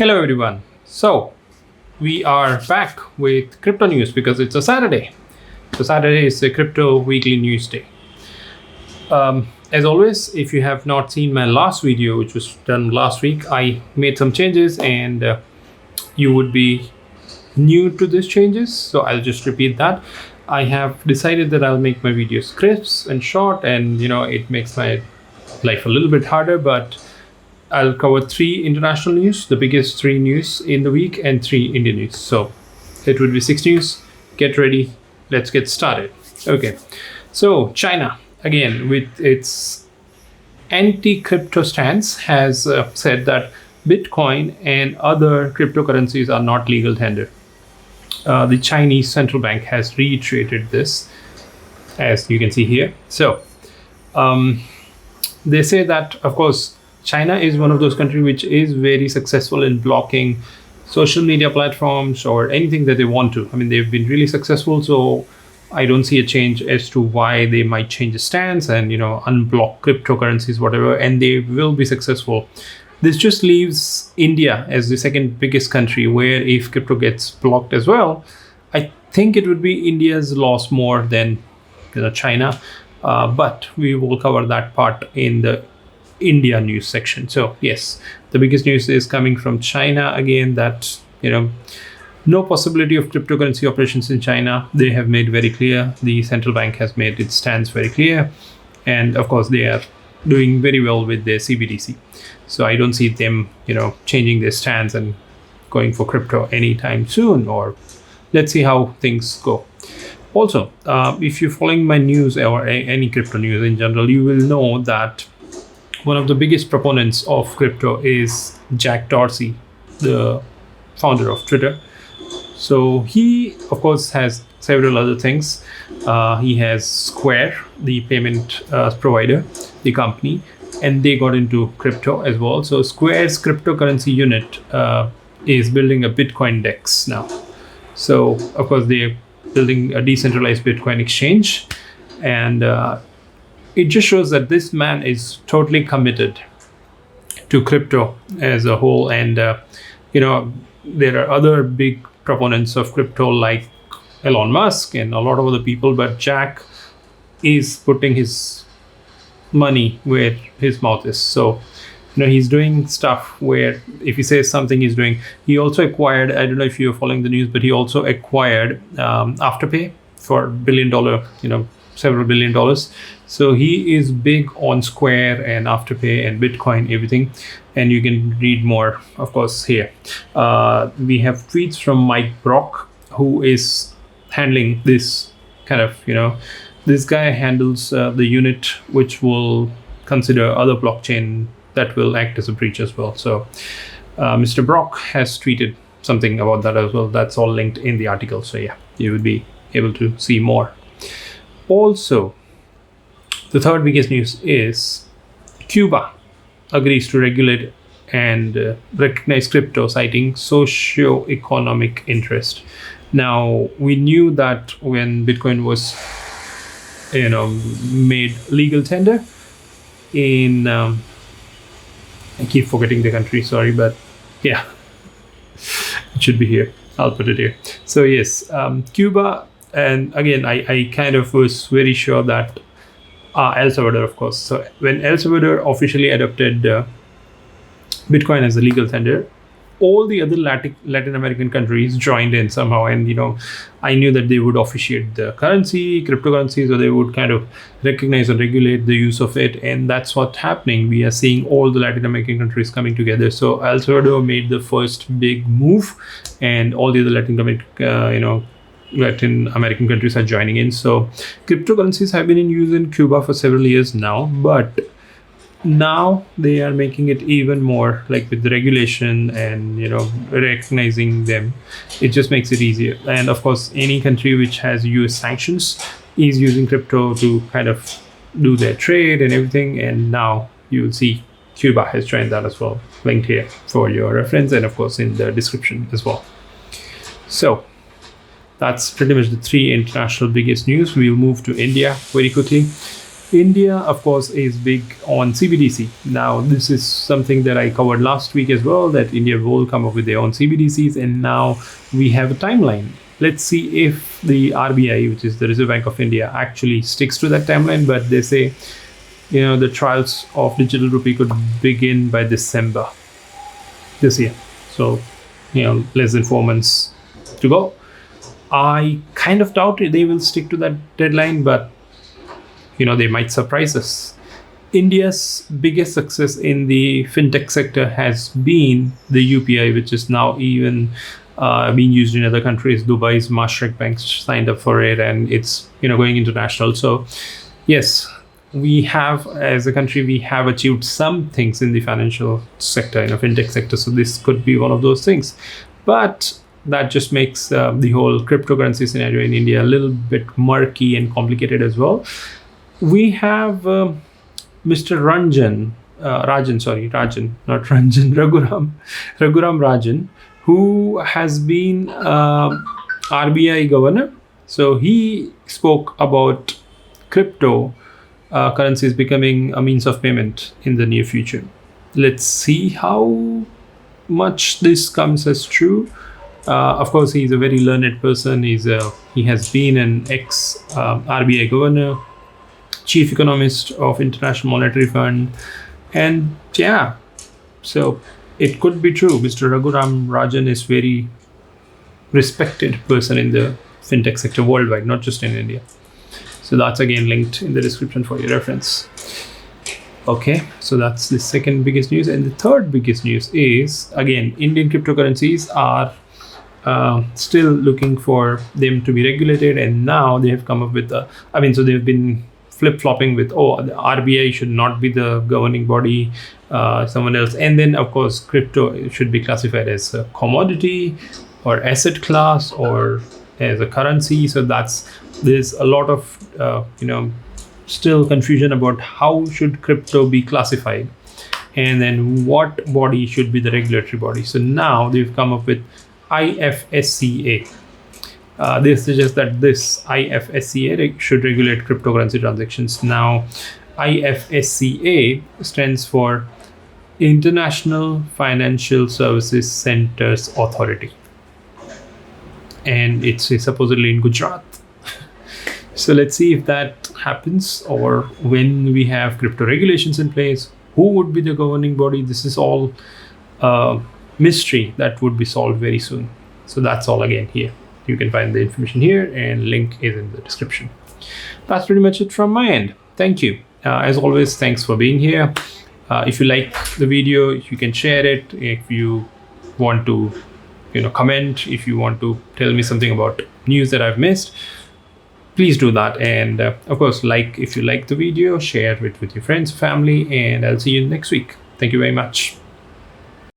Hello everyone. So we are back with crypto news because it's a Saturday. So Saturday is the crypto weekly news day. As always, if you have not seen my last video, which was done last week, I made some changes and you would be new to these changes. So I'll just repeat that. I have decided that I'll make my videos crisp and short, and it makes my life a little bit harder, but I'll cover 3 international news, the biggest 3 news in the week, and 3 Indian news. So it would be 6 news. Get ready. Let's get started. Okay. So China, again, with its anti-crypto stance, has said that Bitcoin and other cryptocurrencies are not legal tender. The Chinese central bank has reiterated this, as you can see here. So they say that, of course, China is one of those countries which is very successful in blocking social media platforms or anything that they want to. I mean, they've been really successful, so I don't see a change as to why they might change the stance and, unblock cryptocurrencies, whatever, and they will be successful. This just leaves India as the second biggest country where if crypto gets blocked as well, I think it would be India's loss more than China, but we will cover that part in the India news section. So yes, the biggest news is coming from China again, that no possibility of cryptocurrency operations in China. They have made very clear. The central bank has made its stance very clear, and of course they are doing very well with their CBDC. So I don't see them changing their stance and going for crypto anytime soon, or let's see how things go. Also, if you're following my news or any crypto news in general, you will know that one of the biggest proponents of crypto is Jack Dorsey, the founder of Twitter. So he, of course, has several other things. He has Square, the payment provider, the company, and they got into crypto as well. So Square's cryptocurrency unit is building a Bitcoin DEX now. So, of course, they're building a decentralized Bitcoin exchange, and it just shows that this man is totally committed to crypto as a whole. And, there are other big proponents of crypto like Elon Musk and a lot of other people, but Jack is putting his money where his mouth is. So, he's doing stuff where if he says something he's doing. He also acquired, I don't know if you're following the news, but he also acquired Afterpay for several $1 billion. So he is big on Square and Afterpay and Bitcoin, everything. And you can read more, of course, here. We have tweets from Mike Brock, who is handling this kind of, this guy handles the unit which will consider other blockchain that will act as a bridge as well. So Mr. Brock has tweeted something about that as well. That's all linked in the article. So yeah, you would be able to see more. Also, the third biggest news is Cuba agrees to regulate and recognize crypto, citing socio-economic interest. Now, we knew that when Bitcoin was, made legal tender in, I keep forgetting the country, sorry, but yeah, it should be here. I'll put it here. So yes, Cuba, and again, I kind of was very sure that El Salvador, of course. So when El Salvador officially adopted Bitcoin as a legal tender, all the other Latin American countries joined in somehow. And, I knew that they would officiate the cryptocurrency, so they would kind of recognize and regulate the use of it. And that's what's happening. We are seeing all the Latin American countries coming together. So El Salvador made the first big move, and all the other Latin American countries are joining in. So cryptocurrencies have been in use in Cuba for several years now, but now they are making it even more, like with the regulation and recognizing them. It just makes it easier. And of course, any country which has US sanctions is using crypto to kind of do their trade and everything. And now you will see Cuba has joined that as well, linked here for your reference, and of course in the description as well. So that's pretty much the 3 international biggest news. We'll move to India very quickly. India, of course, is big on CBDC. Now, this is something that I covered last week as well, that India will come up with their own CBDCs, and now we have a timeline. Let's see if the RBI, which is the Reserve Bank of India, actually sticks to that timeline. But they say, the trials of digital rupee could begin by December this year. So, less than 4 months to go. I kind of doubt they will stick to that deadline, but they might surprise us. India's biggest success in the fintech sector has been the UPI, which is now even being used in other countries. Dubai's Mashreq Bank signed up for it, and it's going international. So yes, we have, as a country, we have achieved some things in the financial sector, fintech sector. So this could be one of those things, but that just makes the whole cryptocurrency scenario in India a little bit murky and complicated as well. We have Mr. Raghuram, who has been RBI governor. So he spoke about crypto currencies becoming a means of payment in the near future. Let's see how much this comes as true. Of course, he's a very learned person. He has been an ex-RBI governor, chief economist of International Monetary Fund, and so it could be true. Mr. Raghuram Rajan is very respected person in the fintech sector worldwide, not just in India. So that's again linked in the description for your reference. Okay, so that's the second biggest news. And the third biggest news is, again, Indian cryptocurrencies are still looking for them to be regulated, and now they have come up with so they've been flip-flopping with, the RBI should not be the governing body, someone else. And then, of course, crypto should be classified as a commodity or asset class or as a currency. So there's a lot of, still confusion about how should crypto be classified, and then what body should be the regulatory body. So now they've come up with IFSCA. They suggest that this IFSCA should regulate cryptocurrency transactions. Now, IFSCA stands for International Financial Services Centers Authority, and it's supposedly in Gujarat. So let's see if that happens, or when we have crypto regulations in place, who would be the governing body. This is all mystery that would be solved very soon. So that's all again here. You can find the information here, and link is in the description. That's pretty much it from my end. Thank you. As always, thanks for being here. If you like the video, you can share it. If you want to, comment, if you want to tell me something about news that I've missed, please do that. And of course, if you like the video, share it with your friends, family, and I'll see you next week. Thank you very much.